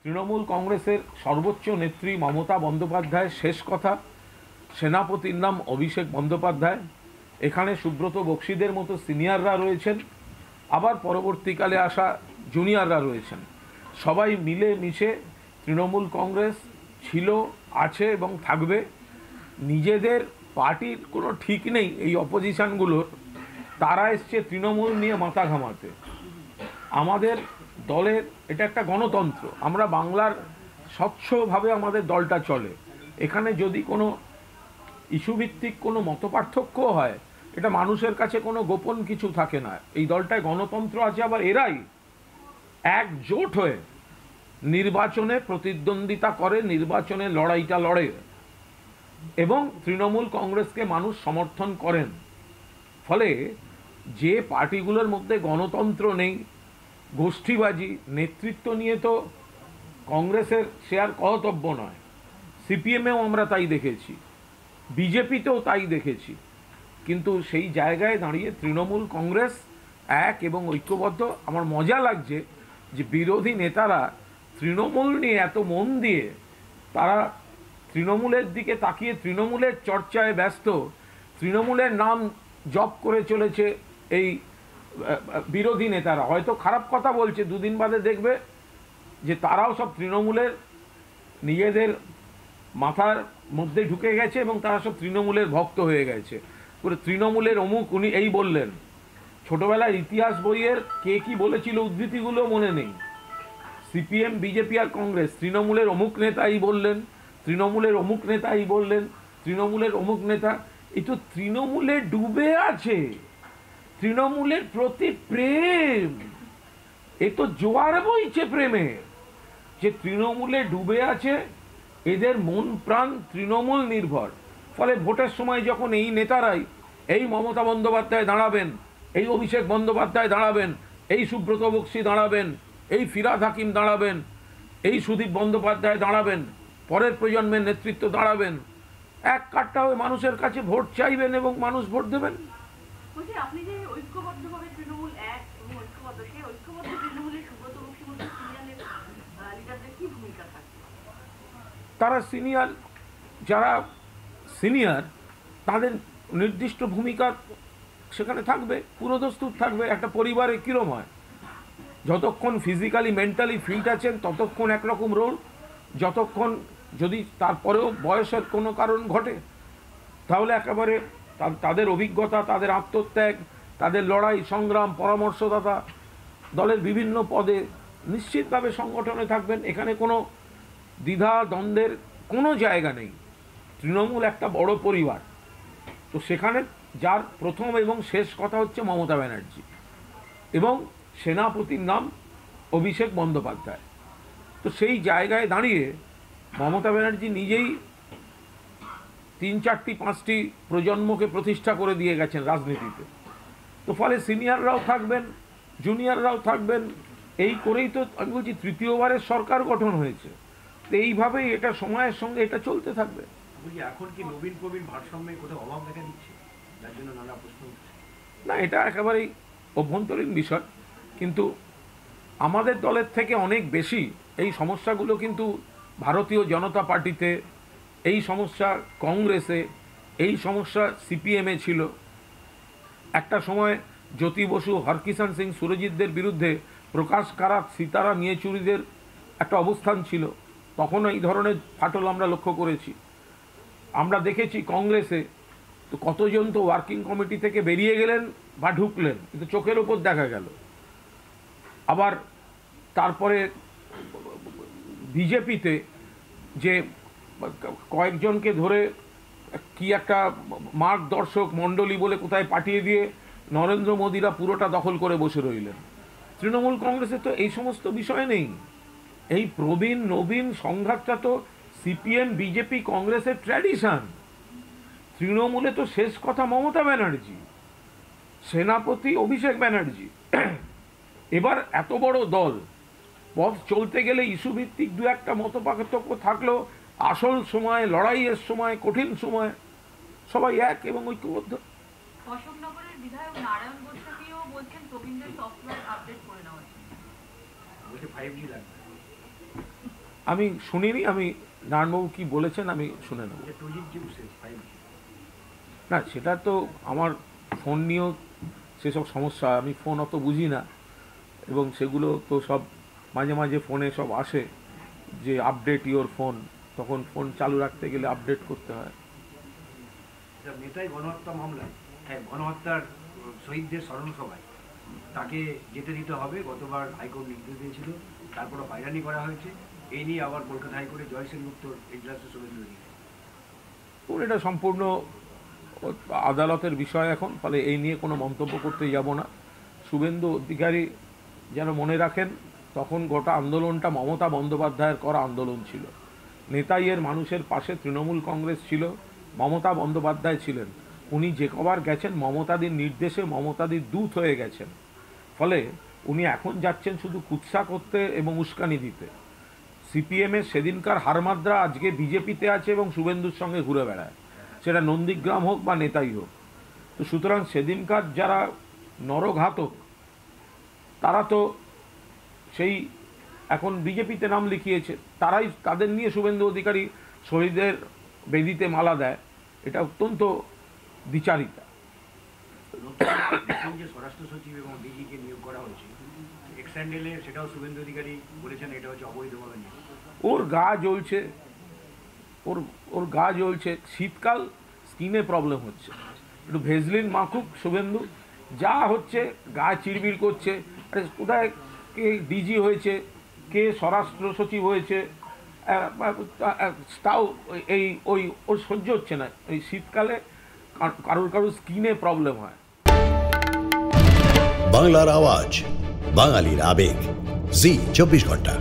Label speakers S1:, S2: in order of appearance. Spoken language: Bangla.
S1: তৃণমূল কংগ্রেসের সর্বোচ্চ নেত্রী মমতা বন্দ্যোপাধ্যায়ের শেষ কথা। সেনাপতির নাম অভিষেক বন্দ্যোপাধ্যায়। এখানে সুব্রত বক্সিদের মতো সিনিয়ররা রয়েছেন, আবার পরবর্তীকালে আসা জুনিয়ররা রয়েছেন। সবাই মিলে মিশে তৃণমূল কংগ্রেস ছিল, আছে এবং থাকবে। নিজেদের পার্টির কোনো ঠিক নেই এই অপোজিশনগুলোর, তারা এসছে তৃণমূল নিয়ে মাথা ঘামাতে। আমাদের দলের এটা একটা গণতন্ত্র, আমরা বাংলার স্বচ্ছভাবে আমাদের দলটা চলে। এখানে যদি কোনো ইস্যুভিত্তিক কোনো মতপার্থক্য হয়, এটা মানুষের কাছে কোনো গোপন কিছু থাকে না। এই দলটায় গণতন্ত্র আছে, আবার এরাই একজোট হয়ে নির্বাচনে প্রতিদ্বন্দ্বিতা করে, নির্বাচনে লড়াইটা লড়ে এবং তৃণমূল কংগ্রেসকে মানুষ সমর্থন করেন। ফলে যে পার্টিগুলোর মধ্যে গণতন্ত্র নেই, গোষ্ঠীবাজি, নেতৃত্ব নিয়ে তো কংগ্রেসের সে আর কর্তব্য নয়। সিপিএমেও আমরা তাই দেখেছি, বিজেপিতেও তাই দেখেছি। কিন্তু সেই জায়গায় দাঁড়িয়ে তৃণমূল কংগ্রেস এক এবং ঐক্যবদ্ধ। আমার মজা লাগছে যে বিরোধী নেতারা তৃণমূল নিয়ে এত মন দিয়ে তারা তৃণমূলের দিকে তাকিয়ে তৃণমূলের চর্চায় ব্যস্ত, তৃণমূলের নাম জপ করে চলেছে এই বিরোধী নেতারা। হয়তো খারাপ কথা বলছে, দুদিন বাদে দেখবে যে তারাও সব তৃণমূলের নিজেদের মাথার মধ্যে ঢুকে গেছে এবং তারা সব তৃণমূলের ভক্ত হয়ে গেছে। করে তৃণমূলের অমুক উনি এই বললেন। ছোটবেলার ইতিহাস বইয়ের কে কি বলেছিল উদ্ধৃতিগুলো মনে নেই। সিপিএম, বিজেপি আর কংগ্রেস তৃণমূলের অমুক নেতা এই বললেন, তৃণমূলের অমুক নেতা এই বললেন, তৃণমূলের অমুক নেতা। এই তো তৃণমূলে ডুবে আছে, তৃণমূলের প্রতি প্রেম, এ তো জোয়ার বইছে প্রেমে। যে তৃণমূলে ডুবে আছে, এদের মন প্রাণ তৃণমূল নির্ভর। ফলে ভোটের সময় যখন এই নেতারাই, এই মমতা বন্দ্যোপাধ্যায় দাঁড়াবেন, এই অভিষেক বন্দ্যোপাধ্যায় দাঁড়াবেন, এই সুব্রত বক্সি দাঁড়াবেন, এই ফিরহাদ হাকিম দাঁড়াবেন, এই সুদীপ বন্দ্যোপাধ্যায় দাঁড়াবেন, পরের প্রজন্মের নেতৃত্ব দাঁড়াবেন, এক কাট্টা হয়ে মানুষের কাছে ভোট চাইবেন এবং মানুষ ভোট দেবেন।
S2: আপনি যে ঐক্যবদ্ধভাবে তৃণমূল এক এবং ঐক্যবদ্ধ, সেই ঐক্যবদ্ধ তৃণমূলের সুব্রত বক্সি মতো লিডারদের কি ভূমিকা থাকবে?
S1: তারা সিনিয়র, যারা সিনিয়র তাদের নির্দিষ্ট ভূমিকা সেখানে থাকবে, পুরোদস্তুর থাকবে। একটা পরিবারে কীরকম হয়, যতক্ষণ ফিজিক্যালি মেন্টালি ফিট আছেন ততক্ষণ একরকম রোল, যতক্ষণ যদি তারপরেও বয়সের কোনো কারণ ঘটে তাহলে একেবারে তাদের অভিজ্ঞতা, তাদের আত্মত্যাগ, তাদের লড়াই সংগ্রাম, পরামর্শদাতা দলের বিভিন্ন পদে নিশ্চিতভাবে সংগঠনে থাকবেন। এখানে কোনো দ্বিধা দ্বন্দ্বের কোনো জায়গা নেই। তৃণমূল একটা বড় পরিবার, তো সেখানে যার প্রথম এবং শেষ কথা হচ্ছে মমতা ব্যানার্জি এবং সেনাপতির নাম অভিষেক বন্দ্যোপাধ্যায়। তো সেই জায়গায় দাঁড়িয়ে মমতা ব্যানার্জি নিজেই 3, 4, 5টি প্রজন্মকে প্রতিষ্ঠা করে দিয়ে গেছেন রাজনীতিতে। তো ফলে সিনিয়ররাও থাকবেন, জুনিয়ররাও থাকবেন। এই করেই তো আমি বলছি তৃতীয়বারের সরকার গঠন হয়েছে। তো এইভাবেই এটা সময়ের সঙ্গে এটা চলতে থাকবে।
S3: এখন কি নবীন প্রবীণ ভারসাম্যে কোথাও অভাব দেখা দিচ্ছে, যার জন্য নানা প্রশ্ন উঠছে?
S1: না, এটা একেবারেই অভ্যন্তরীণ বিষয়। কিন্তু আমাদের দলের থেকে অনেক বেশি এই সমস্যাগুলো কিন্তু ভারতীয় জনতা পার্টিতে, এই সমস্যা কংগ্রেসে, এই সমস্যা সিপিএমে ছিল। একটা সময় জ্যোতি বসু, হরকিষাণ সিং সুরজিৎদের বিরুদ্ধে প্রকাশ কারাত, সীতারাম ইয়েচুরিদের একটা অবস্থান ছিল। তখনও এই ধরনের ফাটল আমরা লক্ষ্য করেছি। আমরা দেখেছি কংগ্রেসে তো কতজন তো ওয়ার্কিং কমিটি থেকে বেরিয়ে গেলেন বা ঢুকলেন, কিন্তু চোখের ওপর দেখা গেল। আবার তারপরে বিজেপিতে যে কয়েকজনকে ধরে কি একটা মার্গদর্শক মণ্ডলী বলে কোথায় পাঠিয়ে দিয়ে নরেন্দ্র মোদীরা পুরোটা দখল করে বসে রইলেন। তৃণমূল কংগ্রেসে তো এই সমস্ত বিষয় নেই। এই প্রবীণ নবীন সংঘাতটা তো সিপিএম, বিজেপি, কংগ্রেসের ট্র্যাডিশন। তৃণমূলে তো শেষ কথা মমতা ব্যানার্জি, সেনাপতি অভিষেক ব্যানার্জি। এবার এত বড় দল, পথ চলতে গেলে ইস্যুভিত্তিক দু একটা মতপার্থক্য থাকলেও আসল সময়, লড়াইয়ের সময়, কঠিন সময় সবাই এক এবং ঐক্যবদ্ধ।
S2: অশোকনগরের বিধায়ক নারায়ণ গোস্বামীও বলছেন প্রবীণদের সফটওয়্যার আপডেট করে নেওয়া,
S3: 5G লাগবে।
S1: আমি শুনিনি, আমি নারায়ণবাবু কি বলেছেন আমি শুনে নেব।
S3: যে 2G চিপসেট 5G
S1: না, সেটা তো আমার ফোন নিয়েও সেসব সমস্যা, আমি ফোন অত বুঝি না, এবং সেগুলো তো সব মাঝে মাঝে ফোনে সব আসে যে আপডেট ইওর ফোন, তখন ফোন চালু রাখতে গেলে আপডেট করতে হয়।
S3: নেতাই গণহত্যা মামলায় গণহত্যার শহীদদের স্মরণ সভায় তাকে যেতে দিতে হবে, গতবার হাইকোর্ট নির্দেশ দিয়েছিল, তারপরে হয়রানি করা হয়েছে। এই নিয়ে আবার কলকাতা হাইকোর্টে জয় সেনগুপ্তর এজলাসে শুভেন্দু অধিকারী।
S1: এটা সম্পূর্ণ আদালতের বিষয় এখন, ফলে এই নিয়ে কোনো মন্তব্য করতে যাব না। শুভেন্দু অধিকারী যেন মনে রাখেন, তখন গোটা আন্দোলনটা মমতা বন্দ্যোপাধ্যায়ের করা আন্দোলন ছিল। নেতাইয়ের মানুষের পাশে তৃণমূল কংগ্রেস ছিল, মমতা বন্দ্যোপাধ্যায় ছিলেন। উনি যে কবার গেছেন মমতাদির নির্দেশে মমতাদির দূত হয়ে গেছেন, ফলে উনি এখন যাচ্ছেন শুধু কুৎসা করতে এবং উস্কানি দিতে। সিপিএমের সেদিনকার হারমাদ্রা আজকে বিজেপিতে আছে এবং শুভেন্দুর সঙ্গে ঘুরে বেড়ায়, সেটা নন্দীগ্রাম হোক বা নেতাই হোক। তো সুতরাং সেদিনকার যারা নরঘাতক তারা তো সেই এখন বিজেপিতে নাম লিখিয়েছে, তারাই তাদের নিয়ে শুভেন্দু অধিকারী শহীদের বেদিতে মালা দেয়, এটা অত্যন্ত দ্বিচারিতা।
S3: নতুন যে স্বরাষ্ট্র সচিব এবং ডিজিকে নিয়োগ করা হয়েছে এক্সট্যান্ডেলে, সেটাও শুভেন্দু অধিকারী বলেছেন এটা হচ্ছে অবৈধভাবে নিয়োগ।
S1: ওর গা জ্বলছে, ওর গা জ্বলছে, শীতকাল, স্কিনে প্রবলেম হচ্ছে, একটু ভেজলিন মাখুক শুভেন্দু, যা হচ্ছে গা চিড়বিড় করছে। আরে কোথায় কে ডিজি হয়েছে, কে স্বরাষ্ট্র সচিব হয়েছে, তাও ওর সহ্য হচ্ছে না। এই শীতকালে কারোর স্কিনে প্রবলেম হয়।
S4: বাংলার আওয়াজ, বাঙালির আবেগ, জি 24 ঘন্টা।